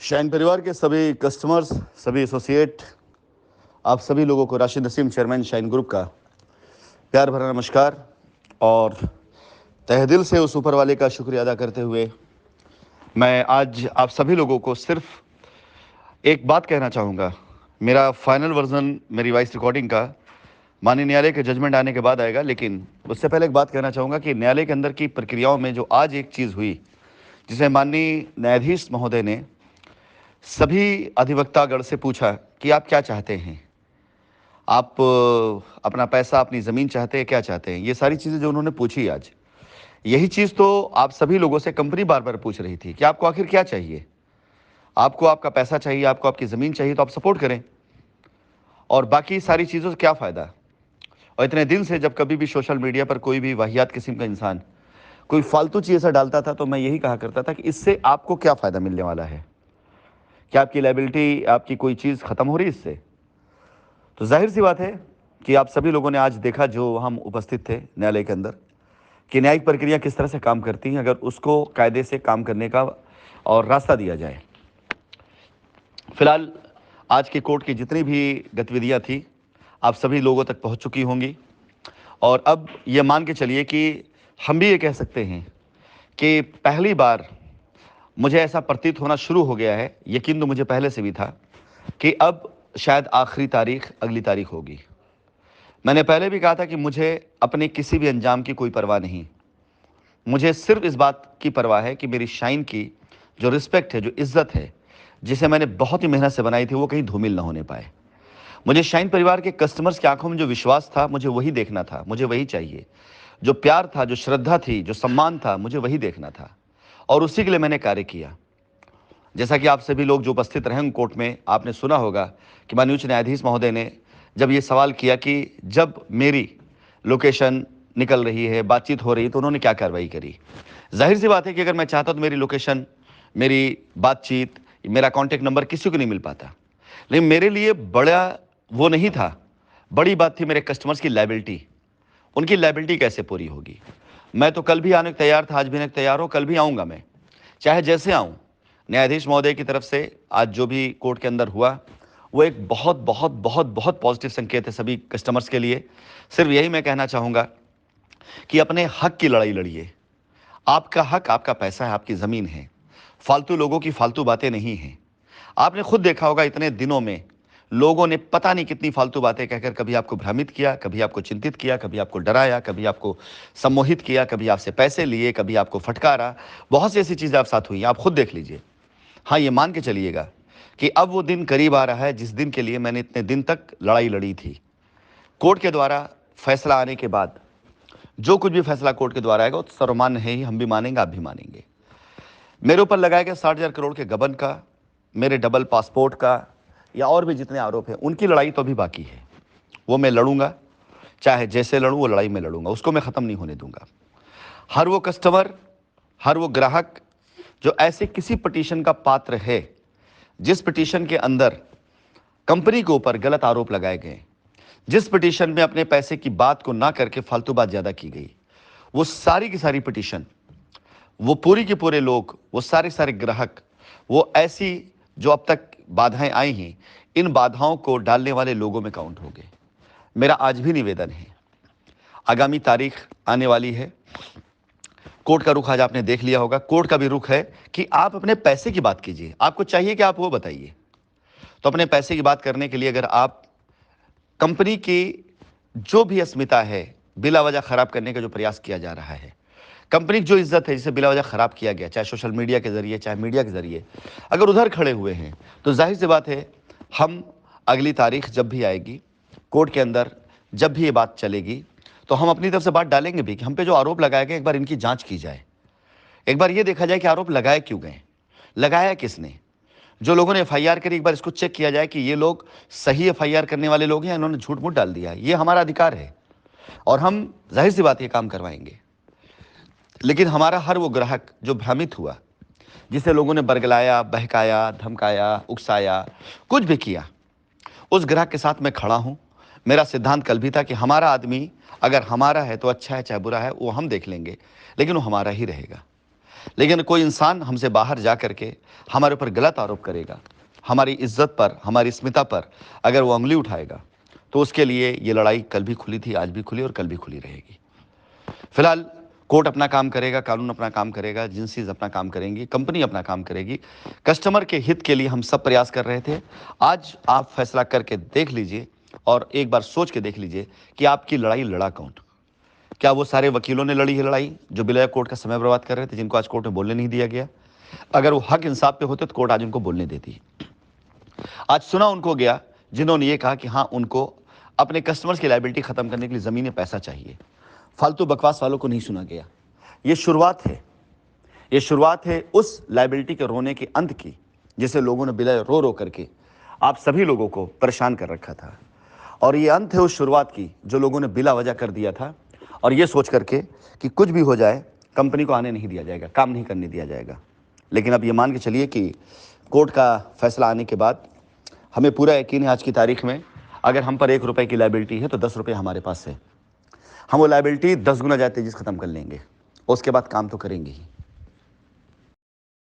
Shine परिवार के सभी कस्टमर्स, सभी एसोसिएट, आप सभी लोगों को Rashid Naseem chairman shine group का प्यार भरा नमस्कार। और तहे दिल से उस ऊपर वाले का शुक्रिया अदा करते हुए मैं आज आप सभी लोगों को सिर्फ एक बात कहना चाहूँगा। मेरा फाइनल वर्जन मेरी वॉइस रिकॉर्डिंग का माननीय न्यायालय के जजमेंट आने के बाद आएगा, लेकिन उससे पहले एक बात कहना चाहूँगा कि न्यायालय के अंदर की प्रक्रियाओं में जो आज एक चीज़ हुई, जिसे माननीय न्यायाधीश महोदय ने सभी अधिवक्तागण से पूछा कि आप क्या चाहते हैं, आप अपना पैसा, अपनी ज़मीन चाहते हैं, क्या चाहते हैं। ये सारी चीज़ें जो उन्होंने पूछी आज, यही चीज़ तो आप सभी लोगों से कंपनी बार बार पूछ रही थी कि आपको आखिर क्या चाहिए। आपको आपका पैसा चाहिए, आपको आपकी ज़मीन चाहिए तो आप सपोर्ट करें, और बाकी सारी चीज़ों से क्या फ़ायदा। और इतने दिन से जब कभी भी सोशल मीडिया पर कोई भी वाहियात किस्म का इंसान कोई फालतू चीज़ ऐसा डालता था तो मैं यही कहा करता था कि इससे आपको क्या फ़ायदा मिलने वाला है। क्या आपकी लायबिलिटी, आपकी कोई चीज़ ख़त्म हो रही है इससे? तो जाहिर सी बात है कि आप सभी लोगों ने आज देखा, जो हम उपस्थित थे न्यायालय के अंदर, कि न्यायिक प्रक्रिया किस तरह से काम करती हैं अगर उसको कायदे से काम करने का और रास्ता दिया जाए। फिलहाल आज की कोर्ट की जितनी भी गतिविधियां थी आप सभी लोगों तक पहुंच चुकी होंगी, और अब ये मान के चलिए कि हम भी ये कह सकते हैं कि पहली बार मुझे ऐसा प्रतीत होना शुरू हो गया है, यकीन तो मुझे पहले से भी था, कि अब शायद आखिरी तारीख अगली तारीख होगी। मैंने पहले भी कहा था कि मुझे अपने किसी भी अंजाम की कोई परवाह नहीं। मुझे सिर्फ इस बात की परवाह है कि मेरी शाइन की जो रिस्पेक्ट है, जो इज्जत है, जिसे मैंने बहुत ही मेहनत से बनाई थी, वो कहीं धूमिल ना होने पाए। मुझे शाइन परिवार के कस्टमर्स की आंखों में जो विश्वास था, मुझे वही देखना था, मुझे वही चाहिए। जो प्यार था, जो श्रद्धा थी, जो सम्मान था, मुझे वही देखना था, और उसी के लिए मैंने कार्य किया। जैसा कि आप सभी लोग जो उपस्थित रहे कोर्ट में, आपने सुना होगा कि माननीय उच्च न्यायाधीश महोदय ने जब ये सवाल किया कि जब मेरी लोकेशन निकल रही है, बातचीत हो रही है, तो उन्होंने क्या कार्रवाई करी। जाहिर सी बात है कि अगर मैं चाहता तो मेरी लोकेशन, मेरी बातचीत, मेरा कॉन्टैक्ट नंबर किसी को नहीं मिल पाता, लेकिन मेरे लिए बड़ा वो नहीं था। बड़ी बात थी मेरे कस्टमर्स की लायबिलिटी। उनकी लायबिलिटी कैसे पूरी होगी। मैं तो कल भी आने को तैयार था, आज भी आने को तैयार हूँ, कल भी आऊँगा मैं, चाहे जैसे आऊँ। न्यायाधीश महोदय की तरफ से आज जो भी कोर्ट के अंदर हुआ, वो एक बहुत बहुत बहुत बहुत पॉजिटिव संकेत है सभी कस्टमर्स के लिए। सिर्फ यही मैं कहना चाहूँगा कि अपने हक की लड़ाई लड़िए। आपका हक, आपका पैसा है, आपकी ज़मीन है। फालतू लोगों की फालतू बातें नहीं हैं। आपने खुद देखा होगा इतने दिनों में लोगों ने पता नहीं कितनी फालतू बातें कहकर कभी आपको भ्रमित किया, कभी आपको चिंतित किया, कभी आपको डराया, कभी आपको सम्मोहित किया, कभी आपसे पैसे लिए, कभी आपको फटकारा। बहुत सी ऐसी चीज़ें आप साथ हुई हैं, आप खुद देख लीजिए। हाँ, ये मान के चलिएगा कि अब वो दिन करीब आ रहा है जिस दिन के लिए मैंने इतने दिन तक लड़ाई लड़ी थी। कोर्ट के द्वारा फैसला आने के बाद जो कुछ भी फैसला कोर्ट के द्वारा आएगा वो सर्वमान्य है ही, हम भी मानेंगे, आप भी मानेंगे। मेरे ऊपर लगाया गया 60,000 करोड़ के गबन का, मेरे डबल पासपोर्ट का, या और भी जितने आरोप हैं, उनकी लड़ाई तो अभी बाकी है। वो मैं लड़ूंगा, चाहे जैसे लड़ूं, वो लड़ाई मैं लड़ूंगा, उसको मैं ख़त्म नहीं होने दूंगा। हर वो कस्टमर, हर वो ग्राहक जो ऐसे किसी पिटीशन का पात्र है जिस पिटीशन के अंदर कंपनी के ऊपर गलत आरोप लगाए गए, जिस पिटीशन में अपने पैसे की बात को ना करके फालतू बात ज़्यादा की गई, वो सारी की सारी पिटीशन, वो पूरी के पूरे लोग, वो सारे सारे ग्राहक, वो ऐसी जो अब तक बाधाएं आई हैं, इन बाधाओं को डालने वाले लोगों में काउंट हो गए। मेरा आज भी निवेदन है, आगामी तारीख आने वाली है, कोर्ट का रुख आज आपने देख लिया होगा, कोर्ट का भी रुख है कि आप अपने पैसे की बात कीजिए। आपको चाहिए कि आप वो बताइए। तो अपने पैसे की बात करने के लिए अगर आप कंपनी की जो भी अस्मिता है बिला वजह खराब करने का जो प्रयास किया जा रहा है, कंपनी की जो इज्जत है जिसे बिला वजह खराब किया गया, चाहे सोशल मीडिया के जरिए, चाहे मीडिया के जरिए, अगर उधर खड़े हुए हैं, तो जाहिर सी बात है हम अगली तारीख जब भी आएगी कोर्ट के अंदर, जब भी ये बात चलेगी, तो हम अपनी तरफ से बात डालेंगे भी कि हम पे जो आरोप लगाए गए, एक बार इनकी जांच की जाए। एक बार ये देखा जाए कि आरोप लगाए क्यों गए, लगाया किसने। जो लोगों ने एफआईआर करी, एक बार इसको चेक किया जाए कि ये लोग सही एफआईआर करने वाले लोग हैं, इन्होंने झूठ मूठ डाल दिया है। ये हमारा अधिकार है और हम जाहिर सी बात ये काम करवाएंगे। लेकिन हमारा हर वो ग्राहक जो भ्रमित हुआ, जिसे लोगों ने बरगलाया, बहकाया, धमकाया, उकसाया, कुछ भी किया, उस ग्राहक के साथ मैं खड़ा हूं। मेरा सिद्धांत कल भी था कि हमारा आदमी अगर हमारा है तो अच्छा है, चाहे बुरा है वो हम देख लेंगे, लेकिन वो हमारा ही रहेगा। लेकिन कोई इंसान हमसे बाहर जा करके हमारे ऊपर गलत आरोप करेगा, हमारी इज्जत पर, हमारी स्मिता पर अगर वो उंगली उठाएगा, तो उसके लिए ये लड़ाई कल भी खुली थी, आज भी खुली और कल भी खुली रहेगी। फिलहाल कोर्ट अपना काम करेगा, कानून अपना काम करेगा, एजेंसीज अपना काम करेंगी, कंपनी अपना काम करेगी। कस्टमर के हित के लिए हम सब प्रयास कर रहे थे। आज आप फैसला करके देख लीजिए और एक बार सोच के देख लीजिए कि आपकी लड़ाई लड़ा कौन। क्या वो सारे वकीलों ने लड़ी है लड़ाई जो बिला कोर्ट का समय बर्बाद कर रहे थे, जिनको आज कोर्ट में बोलने नहीं दिया गया? अगर वो हक इंसाफ पे होते तो कोर्ट आज उनको बोलने देती। आज सुना उनको गया जिन्होंने ये कहा कि हाँ, उनको अपने कस्टमर्स की लायबिलिटी खत्म करने के लिए जमीन में पैसा चाहिए। फालतू बकवास वालों को नहीं सुना गया। ये शुरुआत है, ये शुरुआत है उस लायबिलिटी के रोने के अंत की, जिसे लोगों ने बिला रो रो करके आप सभी लोगों को परेशान कर रखा था। और ये अंत है उस शुरुआत की जो लोगों ने बिला वजह कर दिया था, और ये सोच करके कि कुछ भी हो जाए कंपनी को आने नहीं दिया जाएगा, काम नहीं करने दिया जाएगा। लेकिन अब ये मान के चलिए कि कोर्ट का फैसला आने के बाद हमें पूरा यकीन है आज की तारीख में, अगर हम पर 1 रुपए की लायबिलिटी है तो 10 रुपए हमारे पास है। हम वो लायबिलिटी 10 गुना जाते जिस खत्म कर लेंगे, उसके बाद काम तो करेंगे ही।